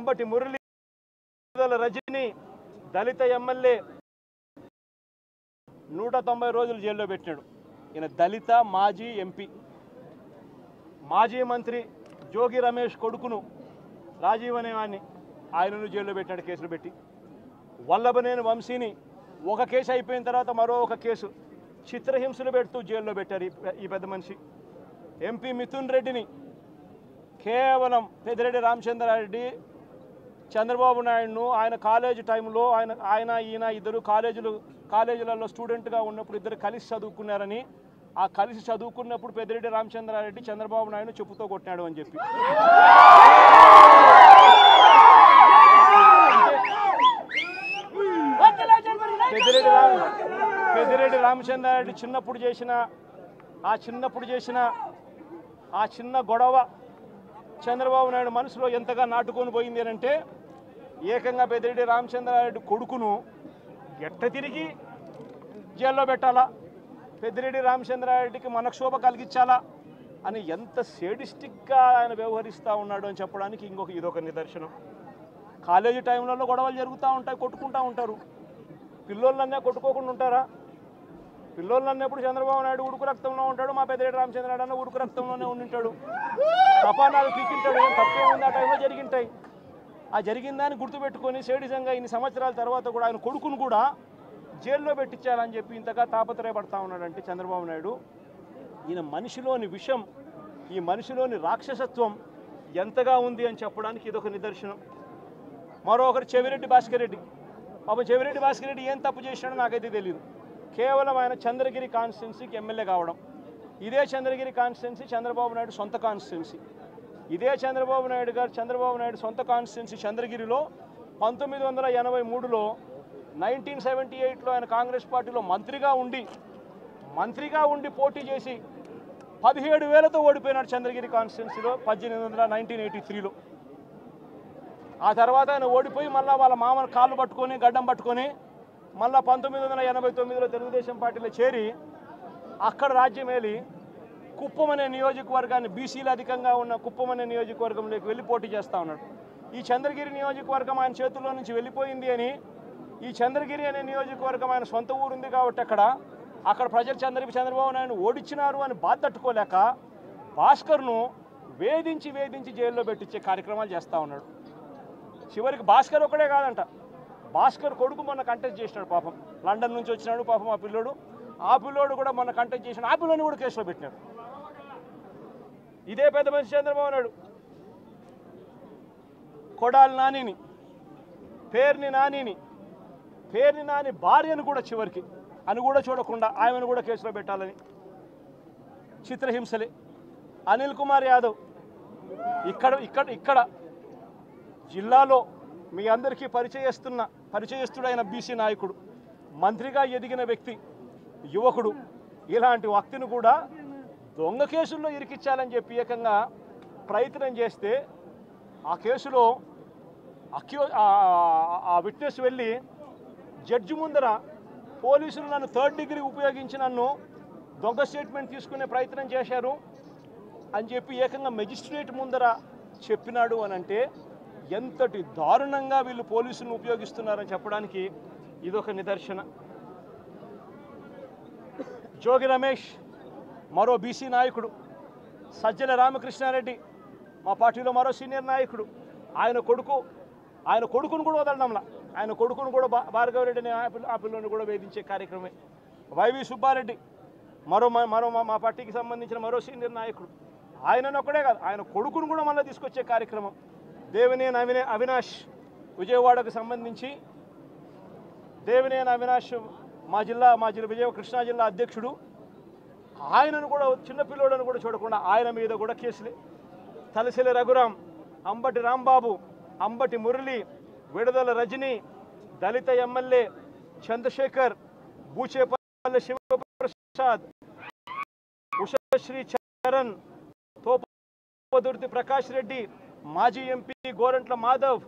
అంబటి మురళి రజని దళిత MLA 190 రోజులు జైల్లో పెట్టాడు. ఈయన దళిత మాజీ ఎంపీ, మాజీ మంత్రి జోగి రమేష్ కొడుకును రాజీవ్ అనేవాడిని ఆయనను జైల్లో పెట్టాడు కేసులు పెట్టి. వల్లభనేని వంశీని ఒక కేసు అయిపోయిన తర్వాత మరో ఒక కేసు చిత్రహింసలు పెడుతూ జైల్లో పెట్టారు ఈ పెద్ద మనిషి. ఎంపీ మిథున్ రెడ్డిని కేవలం పెద్దిరెడ్డి రామచంద్రారెడ్డి చంద్రబాబు నాయుడును ఆయన కాలేజీ టైంలో ఈయన ఇద్దరు కాలేజీలలో స్టూడెంట్గా ఉన్నప్పుడు ఇద్దరు కలిసి చదువుకున్నారని, ఆ కలిసి చదువుకున్నప్పుడు పెద్దిరెడ్డి రామచంద్రారెడ్డి చంద్రబాబు నాయుడు చెప్పుతో కొట్టినాడు అని చెప్పి పెద్దిరెడ్డి రామచంద్రారెడ్డి చిన్నప్పుడు చేసిన ఆ చిన్న గొడవ చంద్రబాబు నాయుడు మనసులో ఎంతగా నాటుకొని పోయింది అంటే ఏకంగా పెద్దిరెడ్డి రామచంద్రారెడ్డి కొడుకును ఎట్ట తిరిగి జైల్లో పెట్టాలా, పెద్దిరెడ్డి రామచంద్రారెడ్డికి మనక్షోభ కలిగించాలా అని ఎంత సేడిస్టిక్గా ఆయన వ్యవహరిస్తూ ఉన్నాడు అని చెప్పడానికి ఇదొక నిదర్శనం. కాలేజీ టైంలలో గొడవలు జరుగుతూ ఉంటాయి, కొట్టుకుంటూ ఉంటారు. పిల్లోళ్ళన్నా కొట్టుకోకుండా ఉంటారా? పిల్లోళ్ళన్నప్పుడు చంద్రబాబు నాయుడు ఉడుకు రక్తంలో ఉంటాడు, మా పెద్దిరెడ్డి రామచంద్రారెడ్డి అన్న ఉడుకు రక్తంలోనే ఉండింటాడు. తపానాలు పీకింటాడు, ఏం తప్పే ఉంది, ఆ టైంలో జరిగింటాయి. ఆ జరిగిందాన్ని గుర్తుపెట్టుకొని సేడిజంగా ఇన్ని సంవత్సరాల తర్వాత కూడా ఆయన కొడుకును కూడా జైల్లో పెట్టించాలని చెప్పి ఇంతగా తాపత్రయపడతా ఉన్నాడంటే చంద్రబాబు నాయుడు, ఈయన మనిషిలోని విషం, ఈ మనిషిలోని రాక్షసత్వం ఎంతగా ఉంది అని చెప్పడానికి ఇదొక నిదర్శనం. మరొకరు చెవిరెడ్డి భాస్కర్ రెడ్డి. పాపం చెవిరెడ్డి భాస్కర్ రెడ్డి ఏం తప్పు చేసినాడో నాకైతే తెలియదు. కేవలం ఆయన చంద్రగిరి కాన్స్టిట్యున్సీకి ఎమ్మెల్యే కావడం. ఇదే చంద్రగిరి కాన్స్టిట్యున్సీ చంద్రబాబు నాయుడు సొంత కాన్స్టిట్యున్సీ. ఇదే చంద్రబాబు నాయుడు సొంత కాన్స్టిట్యున్సీ చంద్రగిరిలో 1983లో 1978లో ఆయన కాంగ్రెస్ పార్టీలో మంత్రిగా ఉండి పోటీ చేసి 17,000తో ఓడిపోయినాడు చంద్రగిరి కాన్స్టిట్యున్సీలో 1983లో. ఆ తర్వాత ఆయన ఓడిపోయి మళ్ళీ వాళ్ళ మామల కాళ్ళు పట్టుకొని గడ్డం పట్టుకొని మళ్ళీ 1989లో తెలుగుదేశం పార్టీలో చేరి అక్కడ రాజ్యమేలి కుప్పం అనే నియోజకవర్గాన్ని, బీసీలు అధికంగా ఉన్న కుప్పం అనే నియోజకవర్గంలోకి వెళ్ళి పోటీ చేస్తూ ఉన్నాడు. ఈ చంద్రగిరి నియోజకవర్గం ఆయన చేతుల్లో నుంచి వెళ్ళిపోయింది అని, ఈ చంద్రగిరి అనే నియోజకవర్గం ఆయన సొంత ఊరుంది కాబట్టి అక్కడ ప్రజలు చంద్రబాబు నాయుడు ఓడించినారు అని బాధ తట్టుకోలేక భాస్కర్ను వేధించి జైల్లో పెట్టించే కార్యక్రమాలు చేస్తూ ఉన్నాడు. చివరికి భాస్కర్ ఒకడే కాదంట, భాస్కర్ కొడుకు మొన్న కంటెస్ట్ చేసినాడు. పాపం లండన్ నుంచి వచ్చినాడు పాపం ఆ పిల్లోడు కూడా మొన్న కంటెస్ట్ చేసినాడు. ఆ పిల్లోని కూడా కేసులో పెట్టినాడు. ఇదే పెద్ద మనిషి చంద్రబాబు నాయుడు కొడాలి నానిని, పేర్ని నాని భార్యను కూడా చివరికి అని కూడా చూడకుండా ఆమెను కూడా కేసులో పెట్టాలని చిత్రహింసలే. అనిల్ కుమార్ యాదవ్ ఇక్కడ జిల్లాలో మీ అందరికీ పరిచయస్తుడైన బీసీ నాయకుడు, మంత్రిగా ఎదిగిన వ్యక్తి, యువకుడు, ఇలాంటి వ్యక్తిని కూడా దొంగ కేసుల్లో ఇరికించాలని చెప్పి ఏకంగా ప్రయత్నం చేస్తే ఆ కేసులో ఆ విట్నెస్ వెళ్ళి జడ్జి ముందర పోలీసులు నన్ను 3rd డిగ్రీ ఉపయోగించి నన్ను దొంగ స్టేట్మెంట్ తీసుకునే ప్రయత్నం చేశారు అని చెప్పి ఏకంగా మెజిస్ట్రేట్ ముందర చెప్పినాడు అని అంటే ఎంతటి దారుణంగా వీళ్ళు పోలీసులను ఉపయోగిస్తున్నారని చెప్పడానికి ఇదొక నిదర్శన. జోగి రమేష్ మరో బీసీ నాయకుడు, సజ్జల రామకృష్ణారెడ్డి మా పార్టీలో మరో సీనియర్ నాయకుడు, ఆయన కొడుకును కూడా వదలడంలా, ఆయన కొడుకును కూడా భార్గవరెడ్డిని ఆ పిల్లని కూడా వేధించే కార్యక్రమే. వైవి సుబ్బారెడ్డి మరో మా పార్టీకి సంబంధించిన మరో సీనియర్ నాయకుడు, ఆయనను ఒక్కడే కాదు ఆయన కొడుకును కూడా మళ్ళీ తీసుకొచ్చే కార్యక్రమం. దేవినేని అవినాష్ విజయవాడకు సంబంధించి దేవినేని అవినాష్ మా జిల్లా కృష్ణా జిల్లా అధ్యక్షుడు, ఆయనను కూడా చిన్నపిల్లోడని కూడా చూడకుండా ఆయన మీద కూడా కేసులే. తలసిల రఘురాం, అంబటి రాంబాబు, అంబటి మురళి, విడుదల రజని, దళిత ఎమ్మెల్యే చంద్రశేఖర్, బూచేపల్లి శివప్రసాద్, ఉషశ్రీ చరణ్, తోపదుర్తి ప్రకాష్ రెడ్డి, మాజీ ఎంపీ గోరంట్ల మాధవ్,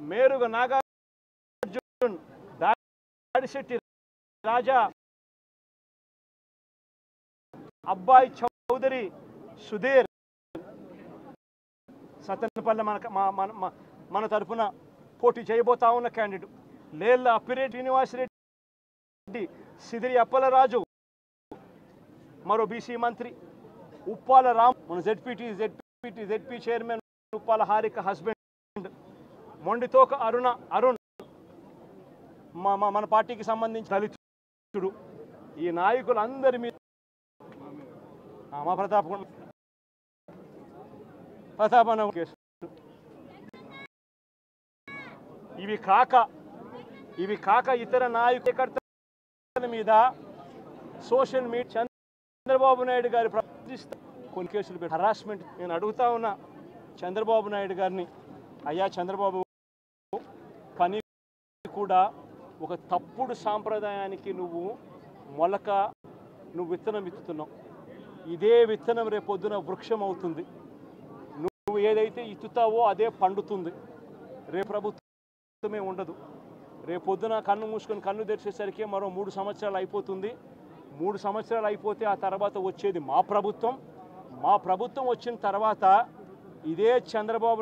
మేరుగ నాగార్జున్, దాడిశెట్టి రాజా, అబ్బాయి చౌదరి, సుధీర్, సత్తెనపల్లి మన తరఫున పోటీ చేయబోతా ఉన్న క్యాండిడేట్ లేళ్ల అప్పిరెడ్డి శ్రీనివాసరెడ్డి, సిదిరి అప్పలరాజు, మరో బీసీ మంత్రి ఉప్పాల రామ్, మన ZP chairman Uppala Harika husband Mondithoka Arun మన పార్టీకి సంబంధించి దళితుడు. ఈ నాయకులందరి మీద మా ప్రతాపన్న కేసు. ఇవి కాక ఇతర నాయకుల మీద సోషల్ మీడియా చంద్రబాబు నాయుడు గారి కొన్ని కేసులు పెట్టి హరాస్మెంట్. నేను అడుగుతా ఉన్నా చంద్రబాబు నాయుడు గారిని, అయ్యా చంద్రబాబు, పని కూడా ఒక తప్పుడు సాంప్రదాయానికి నువ్వు విత్తనం విత్తుతున్నావు. ఇదే విత్తనం రేపొద్దున వృక్షం అవుతుంది. నువ్వు ఏదైతే ఇత్తుతావో అదే పండుతుంది. రేపు ప్రభుత్వమే ఉండదు. రేపొద్దున కన్ను మూసుకొని కన్ను తెరిచేసరికి మరో 3 సంవత్సరాలు అయిపోతుంది. 3 సంవత్సరాలు అయిపోతే ఆ తర్వాత వచ్చేది మా ప్రభుత్వం. మా ప్రభుత్వం వచ్చిన తర్వాత ఇదే చంద్రబాబు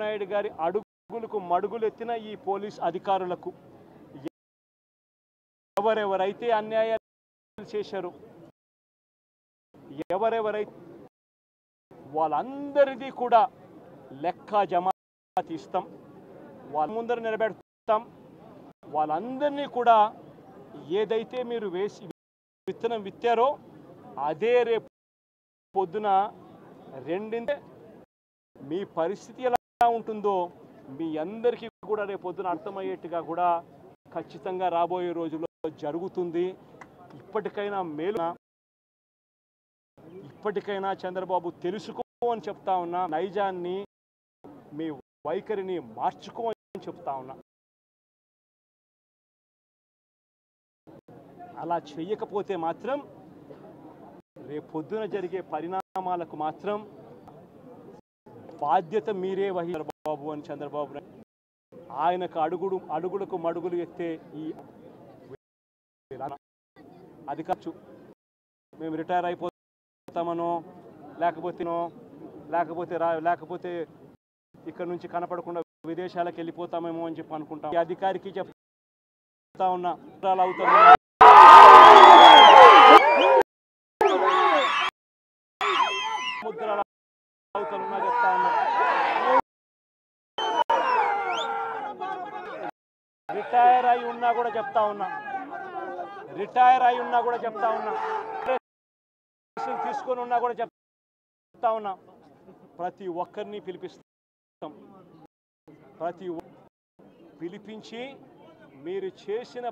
నాయుడు గారి అడుగులకు మడుగులెత్తిన ఈ పోలీస్ అధికారులకు ఎవరెవరైతే అన్యాయాలు చేశారు, ఎవరెవరైతే వాళ్ళందరిది కూడా లెక్క జమ తీస్తాం, వాళ్ళ ముందర నిలబెడతాం. వాళ్ళందరినీ కూడా ఏదైతే మీరు విత్తనం విత్తారో అదే రేపు పొద్దున రెండింటే మీ పరిస్థితి ఎలా ఉంటుందో మీ అందరికీ కూడా రేపు పొద్దున అర్థమయ్యేట్టుగా కూడా ఖచ్చితంగా రాబోయే రోజుల్లో జరుగుతుంది. ఇప్పటికైనా చంద్రబాబు తెలుసుకో అని చెప్తా ఉన్నా, నైజాన్ని మీ వైఖరిని మార్చుకో అని చెప్తా ఉన్నా. అలా చెయ్యకపోతే మాత్రం రేపొద్దున జరిగే పరిణామాలకు మాత్రం బాధ్యత మీరే వహించారు అని చంద్రబాబు ఆయనకు అడుగులకు మడుగులు ఎత్తే ఈ అది ఖర్చు మేము రిటైర్ అయిపోతామనో లేకపోతే ఇక్కడ నుంచి కనపడకుండా విదేశాలకు వెళ్ళిపోతామేమో అని చెప్పి అనుకుంటాం. ఈ అధికారికి చెప్తా ఉన్నా ముద్రలు అవుతున్నా చెప్తా ఉన్నా. రిటైర్ అయి ఉన్నా కూడా చెప్తా ఉన్నా, తీసుకొని ఉన్నా కూడా చెప్తా ఉన్నా. ప్రతి ఒక్కరిని పిలిపిస్తాం. పిలిపించి మీరు చేసిన